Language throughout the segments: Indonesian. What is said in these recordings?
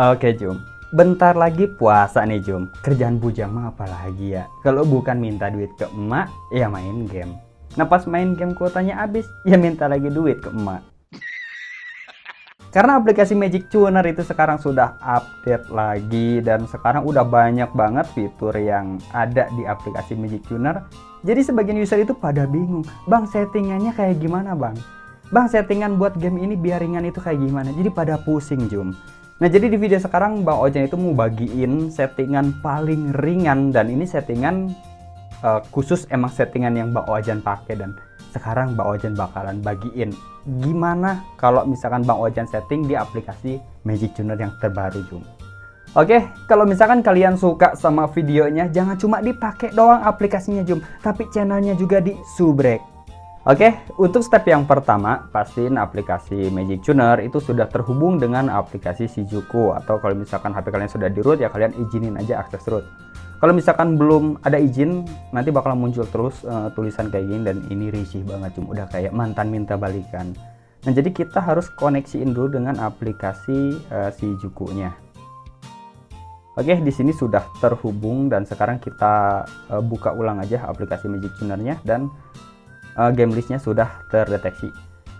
Oke Jum, bentar lagi puasa nih Jum. Kerjaan bujang mah apalagi ya. Kalau bukan minta duit ke emak, ya main game. Nah pas main game kuotanya habis, ya minta lagi duit ke emak. Karena aplikasi Magic Tuner itu sekarang sudah update lagi dan sekarang udah banyak banget fitur yang ada di aplikasi Magic Tuner. Jadi sebagian user itu pada bingung, bang settingannya kayak gimana bang? Bang settingan buat game ini biar ringan itu kayak gimana? Jadi pada pusing Jum. Nah jadi di video sekarang Bang Ojan itu mau bagiin settingan paling ringan, dan ini settingan khusus emang settingan yang Bang Ojan pakai, dan sekarang Bang Ojan bakalan bagiin gimana kalau misalkan Bang Ojan setting di aplikasi Magic Tuner yang terbaru Jum. Oke, kalau misalkan kalian suka sama videonya, jangan cuma dipakai doang aplikasinya Jum, tapi channelnya juga di subrek. Oke, untuk step yang pertama, pastiin aplikasi Magic Tuner itu sudah terhubung dengan aplikasi Shijuku, atau kalau misalkan HP kalian sudah di root ya kalian izinin aja akses root. Kalau misalkan belum ada izin, nanti bakal muncul terus tulisan kayak gini, dan ini risih banget Jum, udah kayak mantan minta balikan. Nah, jadi kita harus koneksiin dulu dengan aplikasi Shijuku-nya. Oke, di sini sudah terhubung dan sekarang kita buka ulang aja aplikasi Magic Tuner-nya, dan game listnya sudah terdeteksi.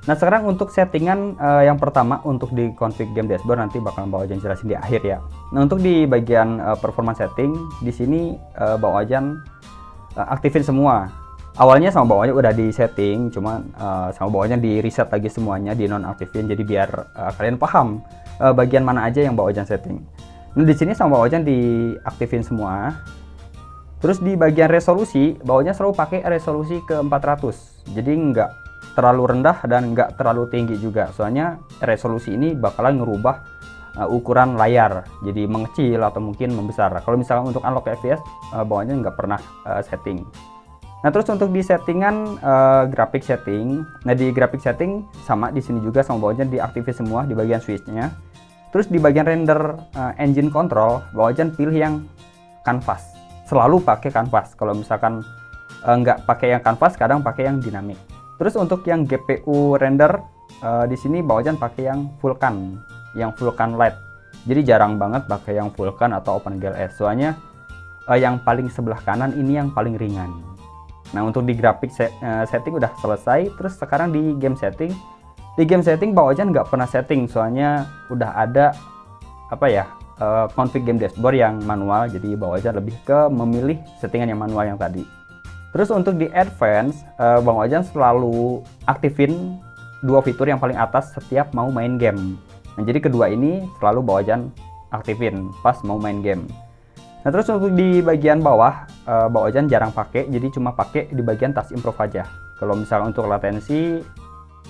Nah sekarang untuk settingan yang pertama, untuk di config game dashboard nanti bakal Bang Ojan jelasin di akhir ya. Nah untuk di bagian performance setting, di sini Bang Ojan aktifin semua. Awalnya sama Bang Ojan udah di setting, cuman sama Bang Ojan di reset lagi semuanya, di nonaktifin, jadi biar kalian paham bagian mana aja yang Bang Ojan setting. Nah di sini sama Bang Ojan diaktifin semua. Terus di bagian resolusi, bawahnya selalu pakai resolusi ke 400. Jadi nggak terlalu rendah dan nggak terlalu tinggi juga. Soalnya resolusi ini bakalan ngerubah ukuran layar. Jadi mengecil atau mungkin membesar. Kalau misalkan untuk unlock FPS, bawahnya nggak pernah setting. Nah terus untuk di settingan grafik setting. Nah di grafik setting sama di sini juga sama bawahnya diaktifin semua di bagian switch-nya. Terus di bagian render engine control, bawahnya pilih yang canvas. Selalu pakai canvas. Kalau misalkan nggak pakai yang canvas, kadang pakai yang dinamik. Terus untuk yang GPU render di sini Bang Ojan pakai yang Vulkan Light. Jadi jarang banget pakai yang Vulkan atau OpenGL-S. Soalnya yang paling sebelah kanan ini yang paling ringan. Nah untuk di grafik setting udah selesai. Terus sekarang di game setting. Di game setting Bang Ojan nggak pernah setting, soalnya udah ada config game dashboard yang manual, jadi Bang Ojan lebih ke memilih settingan yang manual yang tadi. Terus untuk di advance, Bang Ojan selalu aktifin dua fitur yang paling atas setiap mau main game. Nah, jadi kedua ini selalu Bang Ojan aktifin pas mau main game. Nah, terus untuk di bagian bawah, Bang Ojan jarang pakai, jadi cuma pakai di bagian task improve aja. Kalau misalnya untuk latensi,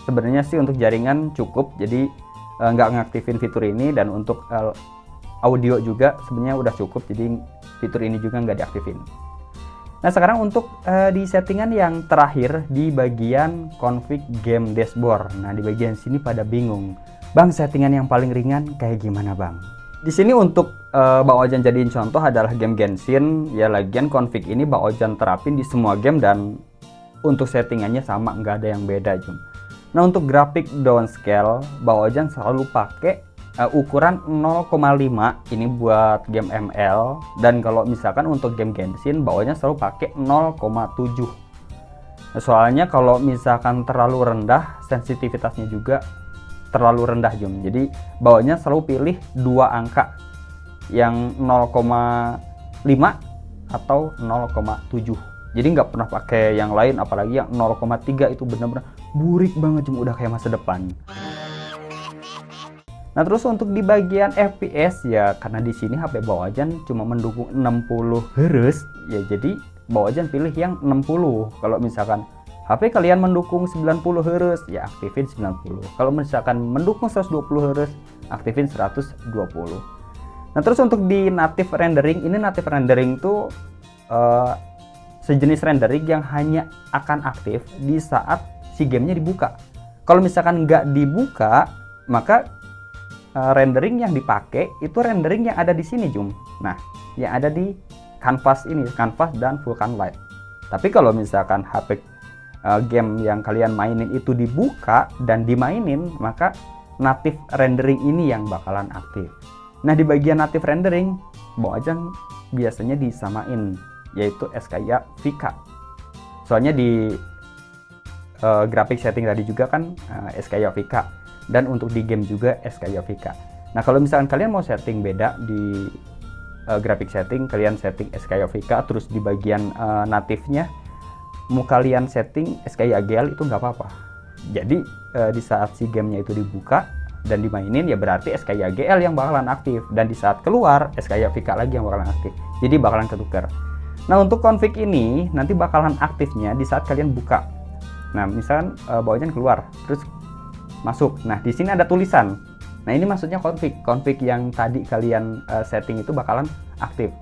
sebenarnya sih untuk jaringan cukup, jadi nggak ngaktifin fitur ini, dan untuk audio juga sebenarnya udah cukup, jadi fitur ini juga nggak diaktifin. Nah sekarang untuk di settingan yang terakhir di bagian config game dashboard. Nah di bagian sini pada bingung, bang settingan yang paling ringan kayak gimana bang? Di sini untuk Bang Ojan jadiin contoh adalah game Genshin ya. Lagian config ini Bang Ojan terapin di semua game dan untuk settingannya sama, nggak ada yang beda Jum. Nah untuk grafik downscale Bang Ojan selalu pakai ukuran 0,5 ini buat game ML, dan kalau misalkan untuk game Genshin bawahnya selalu pakai 0,7. Soalnya kalau misalkan terlalu rendah, sensitivitasnya juga terlalu rendah Jum. Jadi bawahnya selalu pilih dua angka yang 0,5 atau 0,7. Jadi nggak pernah pakai yang lain, apalagi yang 0,3 itu benar-benar burik banget Jum, udah kayak masa depan. Nah terus untuk di bagian FPS ya, karena di sini HP Bang Ojan cuma mendukung 60 Hz ya, jadi Bang Ojan pilih yang 60. Kalau misalkan HP kalian mendukung 90 Hz ya aktifin 90. Kalau misalkan mendukung 120 Hz aktifin 120. Nah terus untuk di native rendering, ini native rendering tuh sejenis rendering yang hanya akan aktif di saat si gamenya dibuka. Kalau misalkan nggak dibuka, maka rendering yang dipakai itu rendering yang ada di sini Jum. Nah, yang ada di canvas ini, canvas dan Vulkan Light. Tapi kalau misalkan HP game yang kalian mainin itu dibuka dan dimainin, maka native rendering ini yang bakalan aktif. Nah di bagian native rendering, Bang Ojang biasanya disamain, yaitu SKIA VK. Soalnya di graphic setting tadi juga kan SKIA VK, dan untuk di game juga SKIA VK. Nah kalau misalkan kalian mau setting beda di graphic setting, kalian setting SKIA VK, terus di bagian native-nya mau kalian setting SKIA GL, itu nggak apa-apa. Jadi di saat si gamenya itu dibuka dan dimainin, ya berarti SKIA GL yang bakalan aktif, dan di saat keluar SKIA VK lagi yang bakalan aktif. Jadi bakalan ketukar. Nah untuk config ini nanti bakalan aktifnya di saat kalian buka. Nah misalkan Bang keluar terus masuk. Nah di sini ada tulisan. Nah ini maksudnya config yang tadi kalian setting itu bakalan aktif.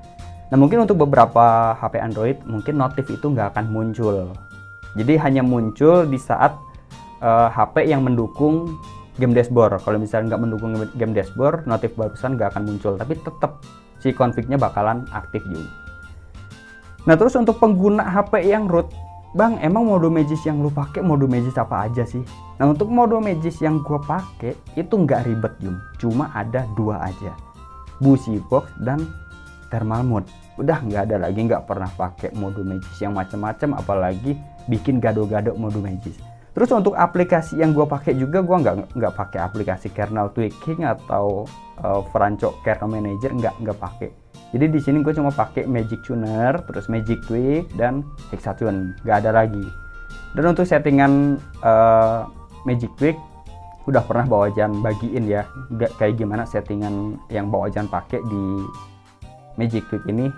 Nah mungkin untuk beberapa HP Android mungkin notif itu nggak akan muncul. Jadi hanya muncul di saat HP yang mendukung game dashboard. Kalau misalnya nggak mendukung game dashboard, notif barusan nggak akan muncul. Tapi tetap si config-nya bakalan aktif juga. Nah terus untuk pengguna HP yang root, Bang emang mode Magis yang lu pakai mode Magis apa aja sih? Nah untuk mode Magis yang gua pakai itu nggak ribet Jum. Cuma ada 2 aja, Busy Box dan Thermal Mode. Udah nggak ada lagi, nggak pernah pakai mode Magis yang macam-macam, apalagi bikin gado-gado mode Magis. Terus untuk aplikasi yang gue pakai juga, gue nggak pakai aplikasi kernel tweaking atau Franco kernel manager, nggak pakai. Jadi di sini gue cuma pakai Magic Tuner, terus Magic Tweak dan Hexatune, nggak ada lagi. Dan untuk settingan Magic Tweak udah pernah Bang Ojang bagiin ya, kayak gimana settingan yang Bang Ojang pakai di Magic Tweak ini,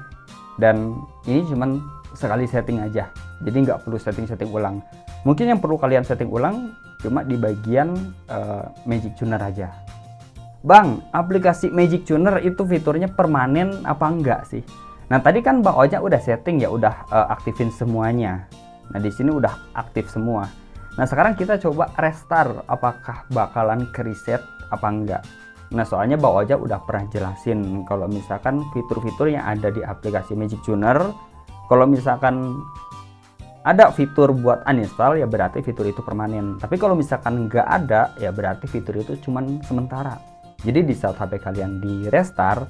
dan ini cuman sekali setting aja, jadi nggak perlu setting ulang. Mungkin yang perlu kalian setting ulang cuma di bagian Magic Tuner aja. Bang, aplikasi Magic Tuner itu fiturnya permanen apa enggak sih? Nah tadi kan Bang Ojang udah setting ya, udah aktifin semuanya. Nah di sini udah aktif semua. Nah sekarang kita coba restart, apakah bakalan ke reset apa enggak. Nah soalnya Bang Ojang udah pernah jelasin kalau misalkan fitur-fitur yang ada di aplikasi Magic Tuner, kalau misalkan ada fitur buat uninstall ya berarti fitur itu permanen. Tapi kalau misalkan nggak ada ya berarti fitur itu cuman sementara. Jadi di saat HP kalian di restart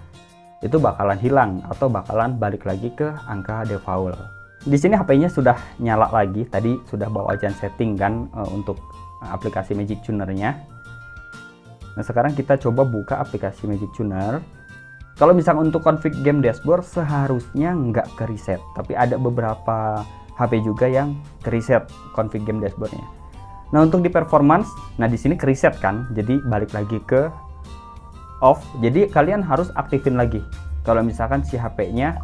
itu bakalan hilang atau bakalan balik lagi ke angka default. Di sini HP-nya sudah nyala lagi. Tadi sudah Bang Ojang setting kan untuk aplikasi Magic Tuner-nya. Nah sekarang kita coba buka aplikasi Magic Tuner. Kalau misalnya untuk config game dashboard seharusnya nggak ke reset, tapi ada beberapa HP juga yang ke reset config game dashboardnya. Nah untuk di performance, nah di sini ke reset kan, jadi balik lagi ke off. Jadi kalian harus aktifin lagi. Kalau misalkan si HP-nya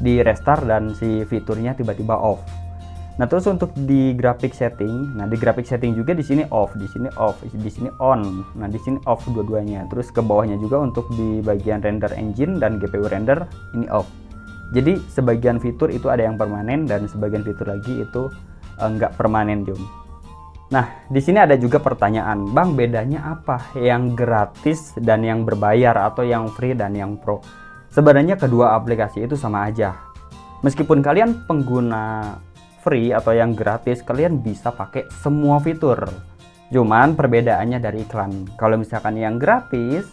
di restart dan si fiturnya tiba-tiba off. Nah terus untuk di graphic setting, nah di graphic setting juga di sini off, di sini off, di sini on. Nah di sini off dua-duanya. Terus ke bawahnya juga untuk di bagian render engine dan GPU render ini off. Jadi sebagian fitur itu ada yang permanen dan sebagian fitur lagi itu nggak permanen Jum. Nah di sini ada juga pertanyaan, Bang bedanya apa yang gratis dan yang berbayar atau yang free dan yang pro? Sebenarnya kedua aplikasi itu sama aja. Meskipun kalian pengguna free atau yang gratis, kalian bisa pakai semua fitur. Cuman perbedaannya dari iklan. Kalau misalkan yang gratis,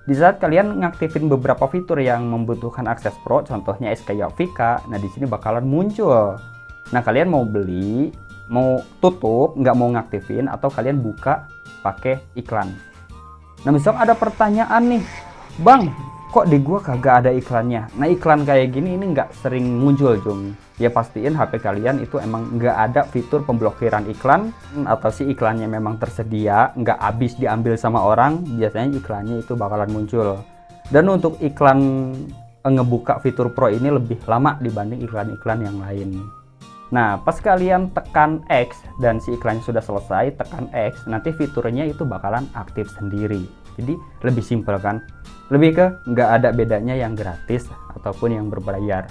di saat kalian ngaktifin beberapa fitur yang membutuhkan akses pro, contohnya SKIA VK, nah di sini bakalan muncul. Nah kalian mau beli, mau tutup, nggak mau ngaktifin, atau kalian buka pakai iklan. Nah misal ada pertanyaan nih, Bang, kok di gua kagak ada iklannya? Nah iklan kayak gini ini nggak sering muncul Jum. Ya pastiin HP kalian itu emang nggak ada fitur pemblokiran iklan, atau si iklannya memang tersedia, nggak habis diambil sama orang, biasanya iklannya itu bakalan muncul. Dan untuk iklan ngebuka fitur pro ini lebih lama dibanding iklan-iklan yang lain. Nah pas kalian tekan X dan si iklannya sudah selesai, tekan X, nanti fiturnya itu bakalan aktif sendiri. Jadi lebih simpel kan, lebih ke nggak ada bedanya yang gratis ataupun yang berbayar.